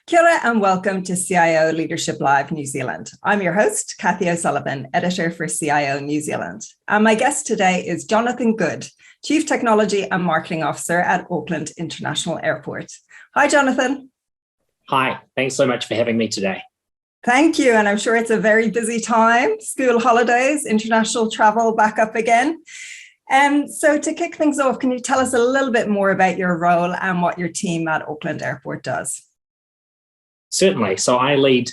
Kia ora and welcome to CIO Leadership Live New Zealand. I'm your host, Kathy O'Sullivan, editor for CIO New Zealand. And my guest today is Jonathan Good, Chief Technology and Marketing Officer at Auckland International Airport. Hi, Jonathan. Hi, thanks so much for having me today. Thank you. And I'm sure it's a very busy time, school holidays, international travel back up again. So to kick things off, can you tell us a little bit more about your role and what your team at Auckland Airport does? Certainly. So I lead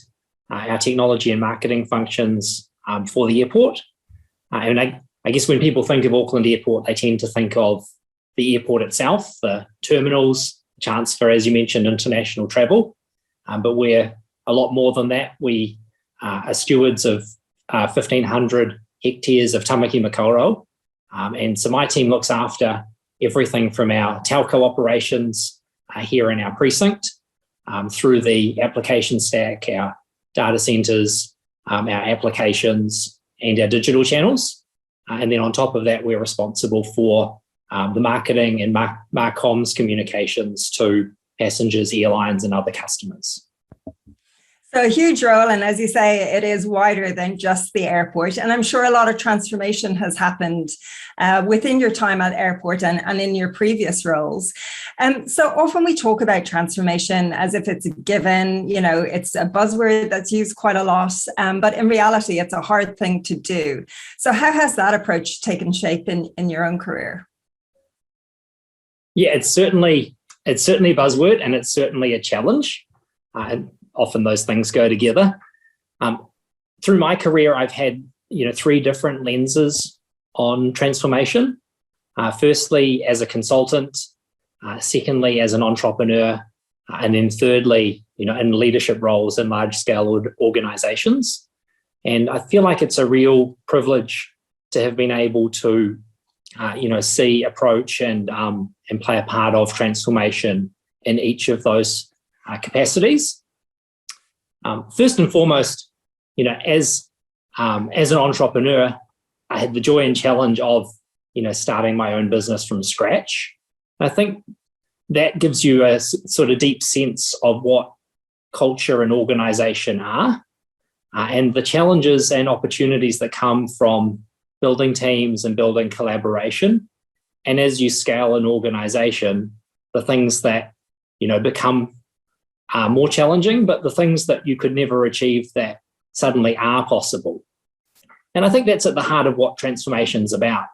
our technology and marketing functions for the airport. And I guess when people think of Auckland Airport, they tend to think of the airport itself, the terminals, chance for, as you mentioned, international travel. But we're a lot more than that. We are stewards of 1,500 hectares of tamaki makaurau. And so my team looks after everything from our telco operations here in our precinct, through the application stack, our data centres, our applications and our digital channels. And then on top of that, we're responsible for the marketing and Marcoms communications to passengers, airlines and other customers. So a huge role, and as you say, it is wider than just the airport. And I'm sure a lot of transformation has happened within your time at airport and in your previous roles. So often we talk about transformation as if it's a given, it's a buzzword that's used quite a lot, but in reality, it's a hard thing to do. So how has that approach taken shape in your own career? Yeah, it's certainly a buzzword and it's certainly a challenge. Often those things go together. Through my career, I've had three different lenses on transformation. Firstly, as a consultant, secondly, as an entrepreneur, and then thirdly, in leadership roles in large-scale organizations. And I feel like it's a real privilege to have been able to, see, approach, and play a part of transformation in each of those capacities. First and foremost, as an entrepreneur, I had the joy and challenge of, starting my own business from scratch. I think that gives you a sort of deep sense of what culture and organisation are, and the challenges and opportunities that come from building teams and building collaboration. And as you scale an organisation, the things that, become more challenging, but the things that you could never achieve that suddenly are possible. And I think that's at the heart of what transformation's about.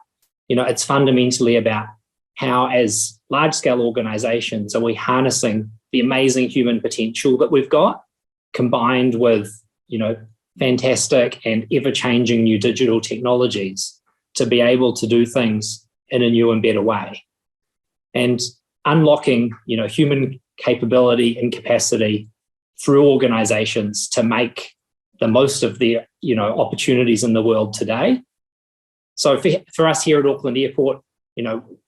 It's fundamentally about how, as large-scale organizations, are we harnessing the amazing human potential that we've got, combined with, fantastic and ever-changing new digital technologies to be able to do things in a new and better way. And unlocking, human capability and capacity through organizations to make the most of the opportunities in the world today. So for us here at Auckland Airport,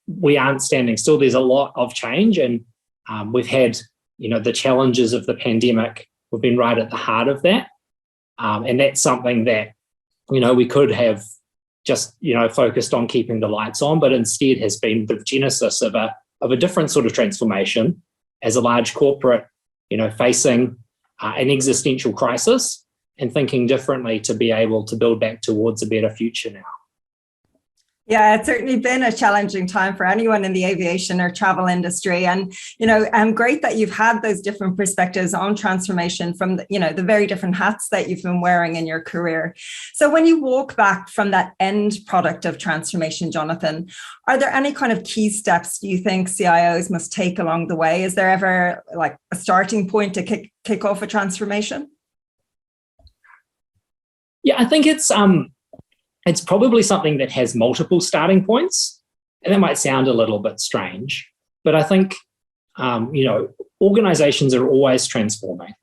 we aren't standing still. There's a lot of change, and we've had the challenges of the pandemic. We've been right at the heart of that, and that's something that we could have just focused on keeping the lights on, but instead has been the genesis of a different sort of transformation as a large corporate, facing an existential crisis and thinking differently to be able to build back towards a better future now. Yeah, it's certainly been a challenging time for anyone in the aviation or travel industry. And, great that you've had those different perspectives on transformation from, the very different hats that you've been wearing in your career. So when you walk back from that end product of transformation, Jonathan, are there any kind of key steps you think CIOs must take along the way? Is there ever like a starting point to kick off a transformation? Yeah, I think it's probably something that has multiple starting points, and that might sound a little bit strange, but I think, organizations are always transforming.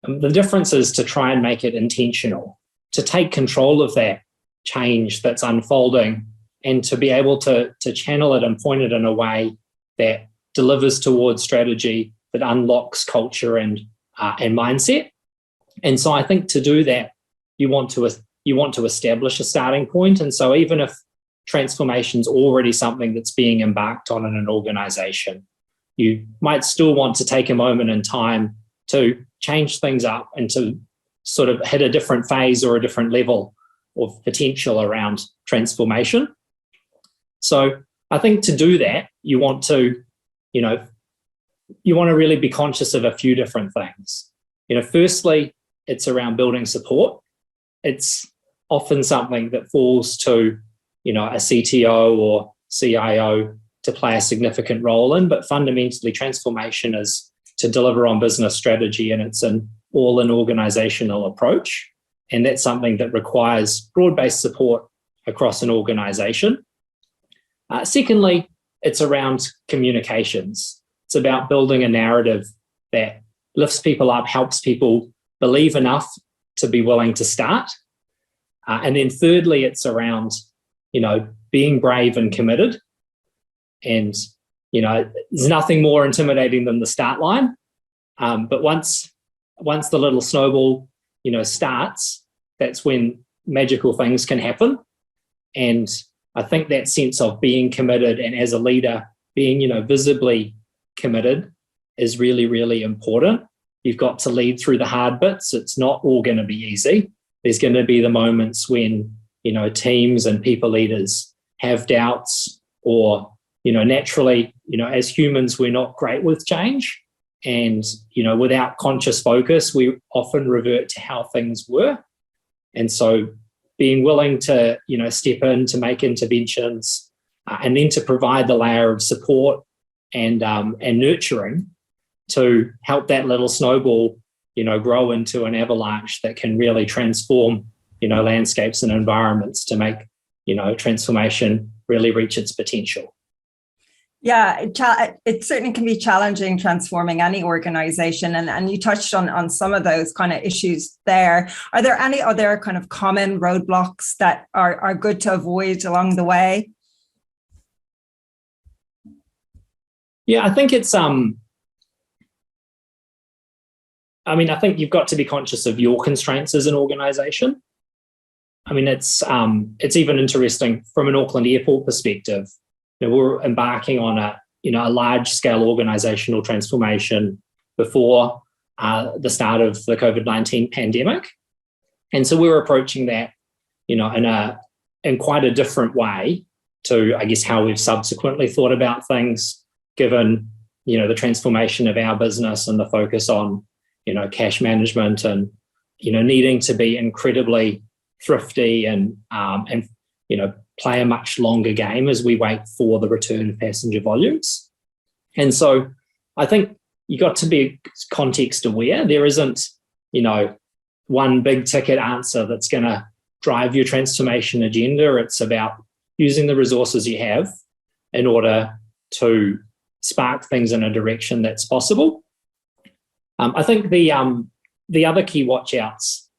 The difference is to try and make it intentional, to take control of that change that's unfolding and to be able to channel it and point it in a way that delivers towards strategy, that unlocks culture and mindset. And so I think to do that, you want to establish a starting point. And so even if transformation is already something that's being embarked on in an organization, you might still want to take a moment in time to change things up and to sort of hit a different phase or a different level of potential around transformation. So I think to do that, you want to really be conscious of a few different things. Firstly, it's around building support. It's often something that falls to, a CTO or CIO to play a significant role in, but fundamentally transformation is to deliver on business strategy, and it's an all-in organizational approach. And that's something that requires broad-based support across an organization. Secondly, it's around communications. It's about building a narrative that lifts people up, helps people believe enough to be willing to start. And then thirdly, it's around, being brave and committed. And, there's nothing more intimidating than the start line. But once the little snowball, starts, that's when magical things can happen. And I think that sense of being committed, and as a leader, being, visibly committed is really, really important. You've got to lead through the hard bits. It's not all going to be easy. There's going to be the moments when, teams and people leaders have doubts, or, naturally, as humans, we're not great with change. And, without conscious focus, we often revert to how things were. And so being willing to, step in to make interventions, and then to provide the layer of support and nurturing to help that little snowball, grow into an avalanche that can really transform, landscapes and environments to make, transformation really reach its potential. Yeah, it certainly can be challenging transforming any organization. And you touched on some of those kind of issues there. Are there any other kind of common roadblocks that are good to avoid along the way? Yeah, I think it's, I think you've got to be conscious of your constraints as an organization. It's even interesting from an Auckland Airport perspective. We're embarking on a large-scale organizational transformation before the start of the COVID-19 pandemic, and so we're approaching that, in quite a different way to, I guess, how we've subsequently thought about things, given the transformation of our business and the focus on cash management and needing to be incredibly thrifty and play a much longer game as we wait for the return of passenger volumes. And so I think you got to be context aware. There isn't, one big ticket answer that's going to drive your transformation agenda. It's about using the resources you have in order to spark things in a direction that's possible. I think the other key watch outs,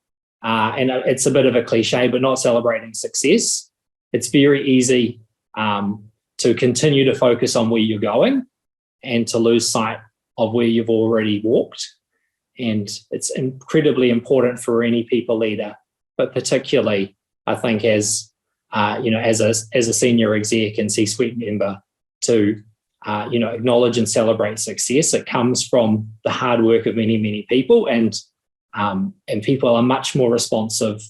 and it's a bit of a cliche, but not celebrating success. It's very easy to continue to focus on where you're going and to lose sight of where you've already walked. And it's incredibly important for any people leader, but particularly, I think, as a senior exec and C-suite member, to acknowledge and celebrate success. It comes from the hard work of many, many people, and people are much more responsive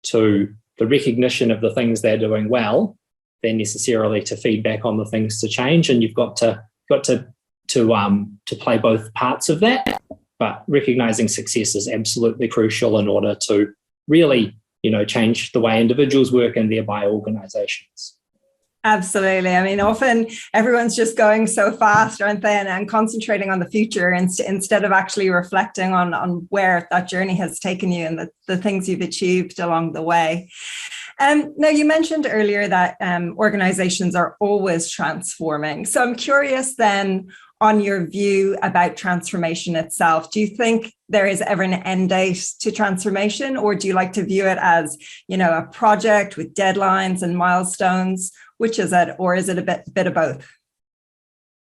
to the recognition of the things they're doing well than necessarily to feedback on the things to change. And you've got to play both parts of that, but recognizing success is absolutely crucial in order to really, change the way individuals work and thereby organizations. Absolutely. Often everyone's just going so fast, aren't they? And concentrating on the future instead of actually reflecting on where that journey has taken you and the things you've achieved along the way. Now, you mentioned earlier that organizations are always transforming. So I'm curious then on your view about transformation itself. Do you think there is ever an end date to transformation, or do you like to view it as, a project with deadlines and milestones? Which is it, or is it a bit of both?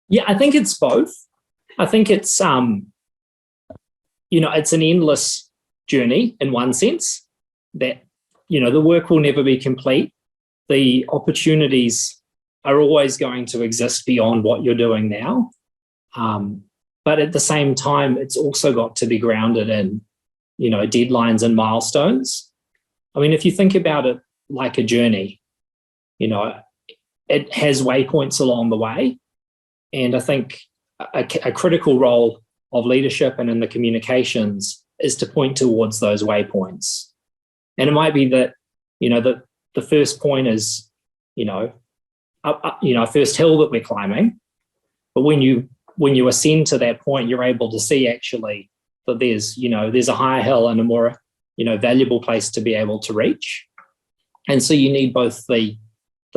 Yeah, I think it's both. I think it's, it's an endless journey in one sense, that, the work will never be complete. The opportunities are always going to exist beyond what you're doing now. But at the same time, it's also got to be grounded in, deadlines and milestones. I mean, if you think about it like a journey, it has waypoints along the way. And I think a critical role of leadership and in the communications is to point towards those waypoints. And it might be that, the first point is, a first hill that we're climbing. But when you ascend to that point, you're able to see actually that there's a higher hill and a more, valuable place to be able to reach. And so you need both the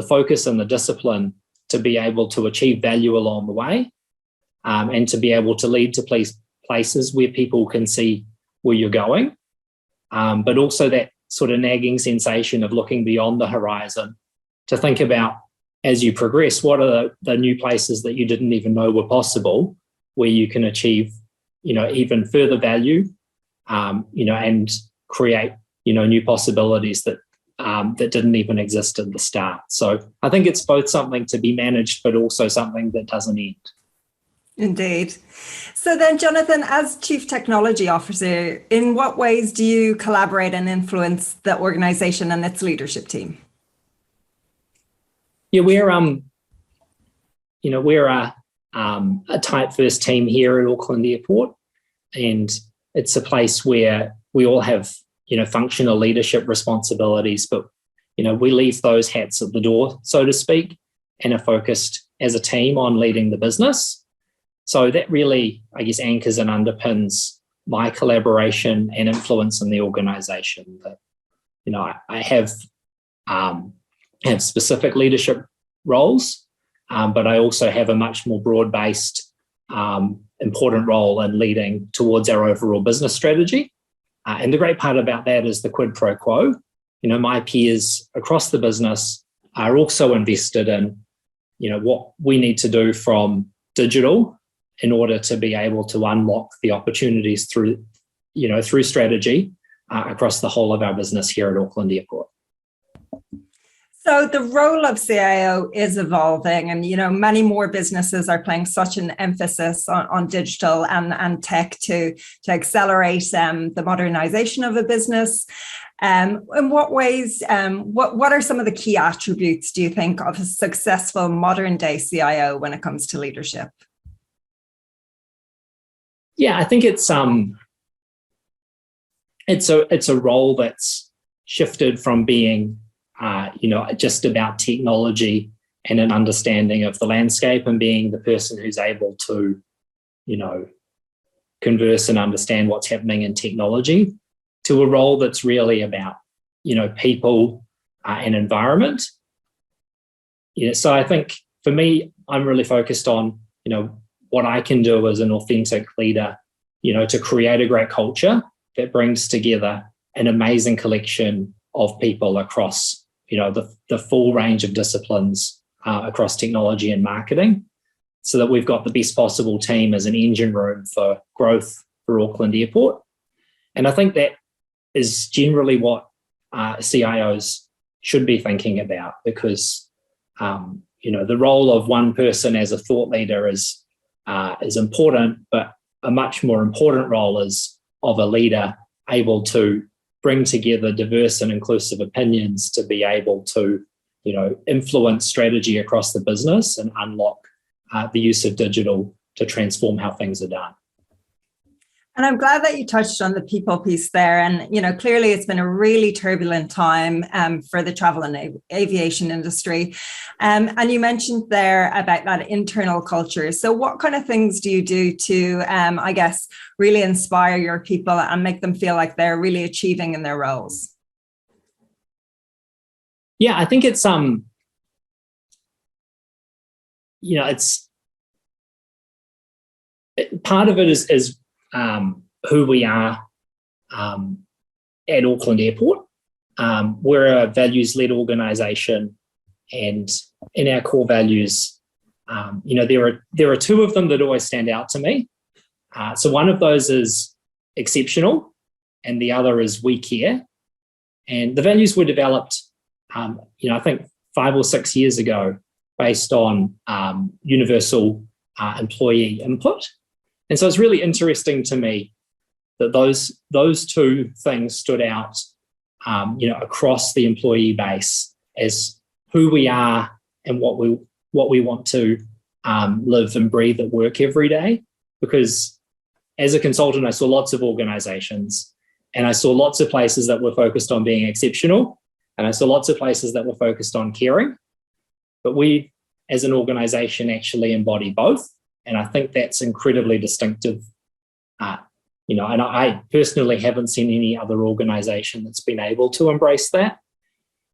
focus and the discipline to be able to achieve value along the way, and to be able to lead to places where people can see where you're going. But also that sort of nagging sensation of looking beyond the horizon to think about, as you progress, what are the new places that you didn't even know were possible, where you can achieve, even further value, and create, new possibilities that didn't even exist at the start. So I think it's both something to be managed, but also something that doesn't end. Indeed. So then, Jonathan, as Chief Technology Officer, in what ways do you collaborate and influence the organization and its leadership team? Yeah, we're a tight first team here at Auckland Airport, and it's a place where we all have, functional leadership responsibilities, but, we leave those hats at the door, so to speak, and are focused as a team on leading the business. So that really, I guess, anchors and underpins my collaboration and influence in the organisation. That, I have specific leadership roles, but I also have a much more broad-based, important role in leading towards our overall business strategy. And the great part about that is the quid pro quo. My peers across the business are also invested in, what we need to do from digital in order to be able to unlock the opportunities through strategy across the whole of our business here at Auckland Airport. So the role of CIO is evolving, and many more businesses are playing such an emphasis on digital and tech to accelerate the modernization of a business. In what ways? What are some of the key attributes, do you think, of a successful modern day CIO when it comes to leadership? Yeah, I think it's a role that's shifted from being just about technology and an understanding of the landscape and being the person who's able to, converse and understand what's happening in technology, to a role that's really about, people and environment. So I think for me, I'm really focused on, what I can do as an authentic leader, to create a great culture that brings together an amazing collection of people across, the full range of disciplines across technology and marketing, so that we've got the best possible team as an engine room for growth for Auckland Airport. And I think that is generally what CIOs should be thinking about, because, the role of one person as a thought leader is important, but a much more important role is of a leader able to bring together diverse and inclusive opinions to be able to, influence strategy across the business and unlock the use of digital to transform how things are done. And I'm glad that you touched on the people piece there. And, clearly it's been a really turbulent time for the travel and aviation industry. And you mentioned there about that internal culture. So what kind of things do you do to, really inspire your people and make them feel like they're really achieving in their roles? Yeah, I think it's, it's part of it is who we are at Auckland Airport. We're a values-led organisation, and in our core values, there are two of them that always stand out to me. So one of those is exceptional, and the other is we care. And the values were developed, I think 5 or 6 years ago, based on universal employee input. And so it's really interesting to me that those two things stood out, across the employee base as who we are and what we want to live and breathe at work every day. Because as a consultant, I saw lots of organizations, and I saw lots of places that were focused on being exceptional, and I saw lots of places that were focused on caring. But we, as an organization, actually embody both. And I think that's incredibly distinctive. And I personally haven't seen any other organization that's been able to embrace that.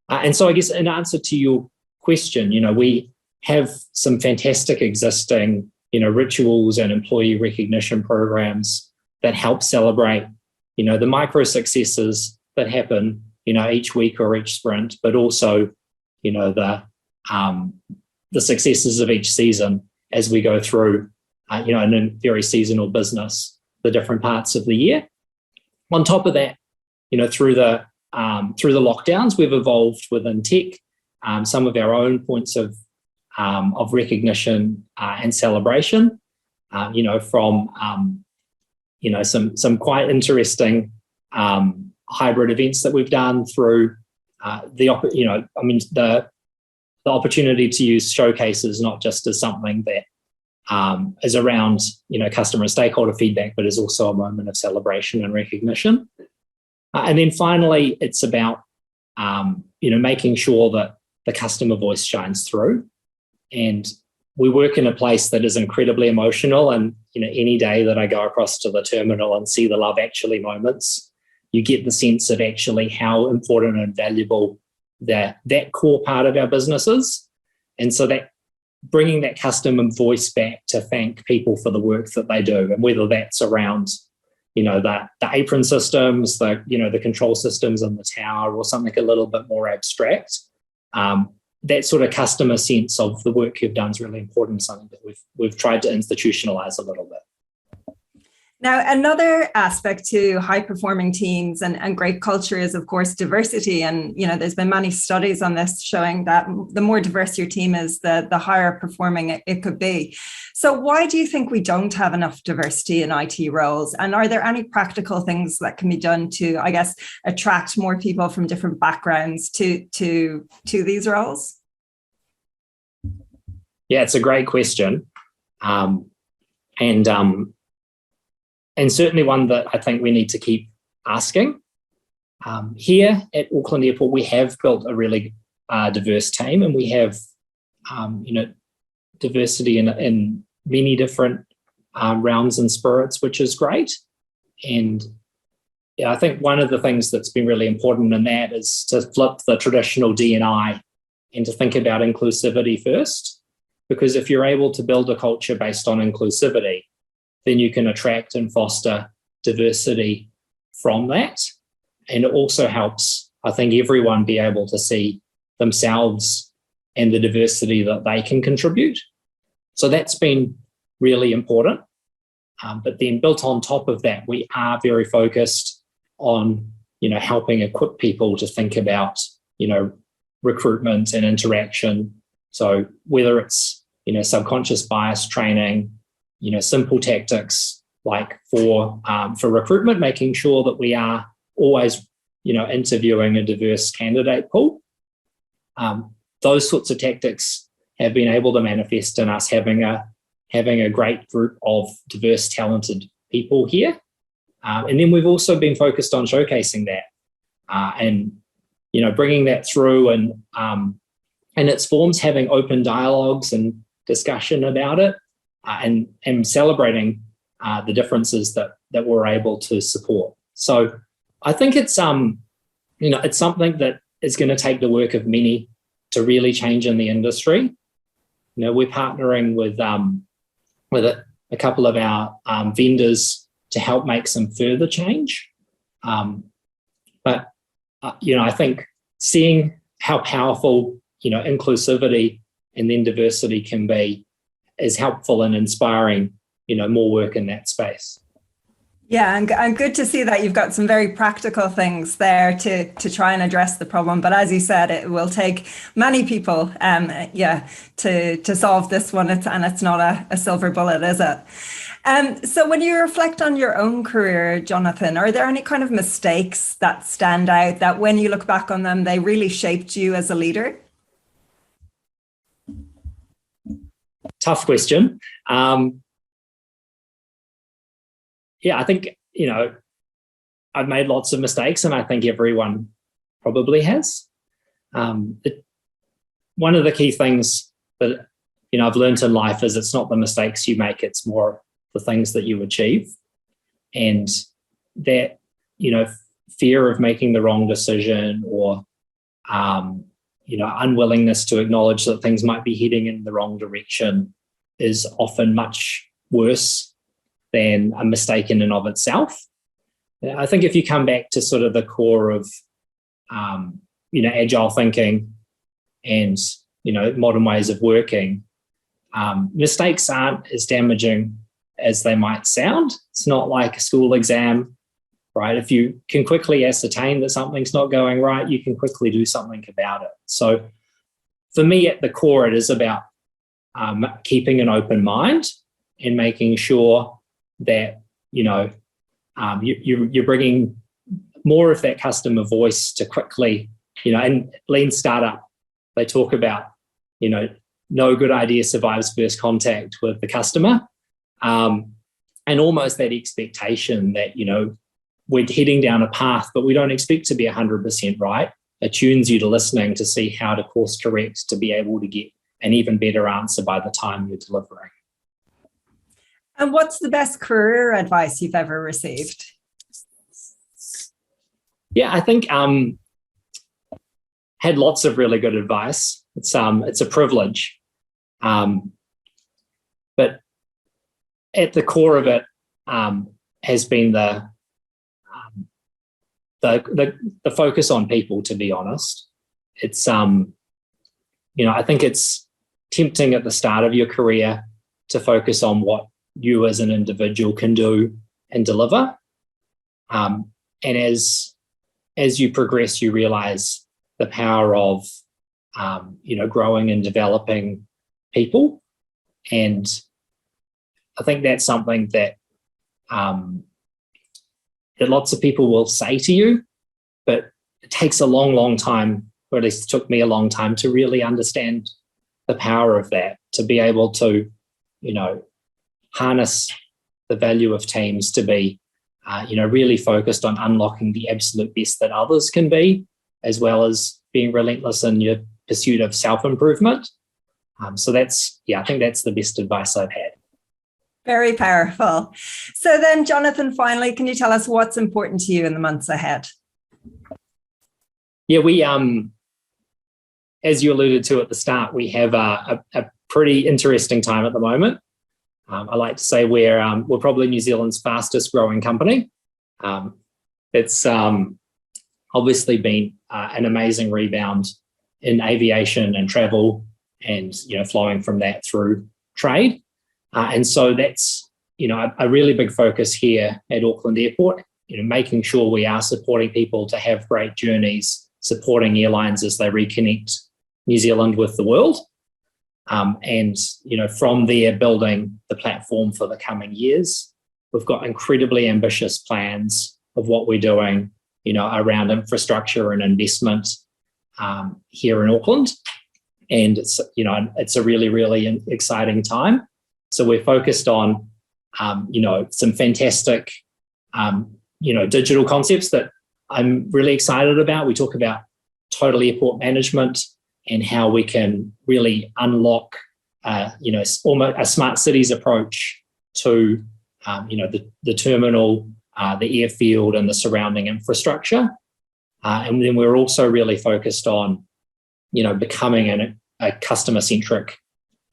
And so I guess in answer to your question, we have some fantastic existing, rituals and employee recognition programs that help celebrate, the micro successes that happen, each week or each sprint, but also, the successes of each season as we go through, in a very seasonal business, the different parts of the year. On top of that, through the lockdowns, we've evolved within tech some of our own points of recognition and celebration. From some quite interesting hybrid events that we've done through the opportunity to use showcases not just as something that is around customer and stakeholder feedback, but is also a moment of celebration and recognition. And then finally, it's about making sure that the customer voice shines through. And we work in a place that is incredibly emotional. And any day that I go across to the terminal and see the Love Actually moments, you get the sense of actually how important and valuable that core part of our business is. And so that bringing that customer voice back to thank people for the work that they do, and whether that's around the apron systems, the control systems in the tower, or something a little bit more abstract. That sort of customer sense of the work you've done is really important, something that we've tried to institutionalize a little bit. Now, another aspect to high-performing teams and great culture is, of course, diversity. And, there's been many studies on this showing that the more diverse your team is, the higher performing it could be. So why do you think we don't have enough diversity in IT roles? And are there any practical things that can be done to, I guess, attract more people from different backgrounds to these roles? Yeah, it's a great question. And certainly one that I think we need to keep asking. Here at Auckland Airport, we have built a really diverse team, and we have, diversity in many different realms and spirits, which is great. And I think one of the things that's been really important in that is to flip the traditional D&I and to think about inclusivity first. Because if you're able to build a culture based on inclusivity, then you can attract and foster diversity from that. And it also helps, I think, everyone be able to see themselves and the diversity that they can contribute. So that's been really important. But then built on top of that, we are very focused on, helping equip people to think about, recruitment and interaction. So whether it's, subconscious bias training, simple tactics like for recruitment, making sure that we are always, interviewing a diverse candidate pool. Those sorts of tactics have been able to manifest in us having a great group of diverse, talented people here. And then we've also been focused on showcasing that and, bringing that through and its forms, having open dialogues and discussion about it. And celebrating the differences that we're able to support. So I think it's it's something that is going to take the work of many to really change in the industry. We're partnering with a couple of our vendors to help make some further change. But I think seeing how powerful inclusivity and then diversity can be is helpful in inspiring, more work in that space. Yeah, and good to see that you've got some very practical things there to try and address the problem. But as you said, it will take many people, to solve this one. It's not a silver bullet, is it? So when you reflect on your own career, Jonathan, are there any kind of mistakes that stand out that when you look back on them, they really shaped you as a leader? Tough question. Yeah, I think, I've made lots of mistakes, and I think everyone probably has. One of the key things that, I've learned in life is it's not the mistakes you make, it's more the things that you achieve. And that, fear of making the wrong decision or, unwillingness to acknowledge that things might be heading in the wrong direction is often much worse than a mistake in and of itself. I think if you come back to sort of the core of, agile thinking and, modern ways of working, mistakes aren't as damaging as they might sound. It's not like a school exam, right? If you can quickly ascertain that something's not going right, you can quickly do something about it. So for me, at the core, it is about keeping an open mind and making sure that, you're bringing more of that customer voice to quickly, and Lean Startup, they talk about, no good idea survives first contact with the customer. And almost that expectation that, we're heading down a path, but we don't expect to be 100% right. It tunes you to listening to see how to course correct to be able to get an even better answer by the time you're delivering. And what's the best career advice you've ever received? Yeah, I think had lots of really good advice. It's a privilege, but at the core of it has been the focus on people. To be honest, it's I think it's tempting at the start of your career to focus on what you as an individual can do and deliver. And as you progress, you realize the power of, growing and developing people. And I think that's something that lots of people will say to you, but it takes a long, long time, or at least it took me a long time to really understand the power of that, to be able to, harness the value of teams to be, really focused on unlocking the absolute best that others can be, as well as being relentless in your pursuit of self-improvement. So I think that's the best advice I've had. Very powerful. So then, Jonathan, finally, can you tell us what's important to you in the months ahead? Yeah, we, as you alluded to at the start, we have a pretty interesting time at the moment. I like to say we're probably New Zealand's fastest growing company. It's obviously been an amazing rebound in aviation and travel, and flowing from that through trade. And so that's a really big focus here at Auckland Airport. Making sure we are supporting people to have great journeys, supporting airlines as they reconnect New Zealand with the world. And from there, building the platform for the coming years. We've got incredibly ambitious plans of what we're doing, around infrastructure and investment here in Auckland. And it's a really, really exciting time. So we're focused on, some fantastic, digital concepts that I'm really excited about. We talk about total airport management and how we can really unlock, almost a smart cities approach to, the terminal, the airfield and the surrounding infrastructure. And then we're also really focused on, becoming a customer-centric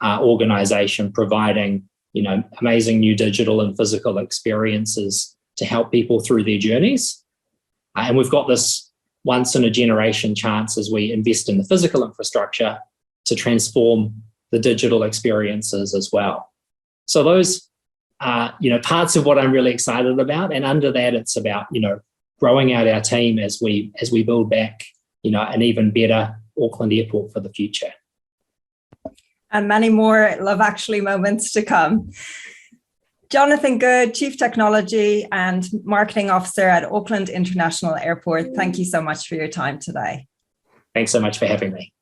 organisation, providing, amazing new digital and physical experiences to help people through their journeys. And we've got this once-in-a-generation chance as we invest in the physical infrastructure to transform the digital experiences as well. So those parts of what I'm really excited about. And under that, it's about, growing out our team as we build back, an even better Auckland Airport for the future. And many more Love Actually moments to come. Jonathan Good, Chief Technology and Marketing Officer at Auckland International Airport. Thank you so much for your time today. Thanks so much for having me.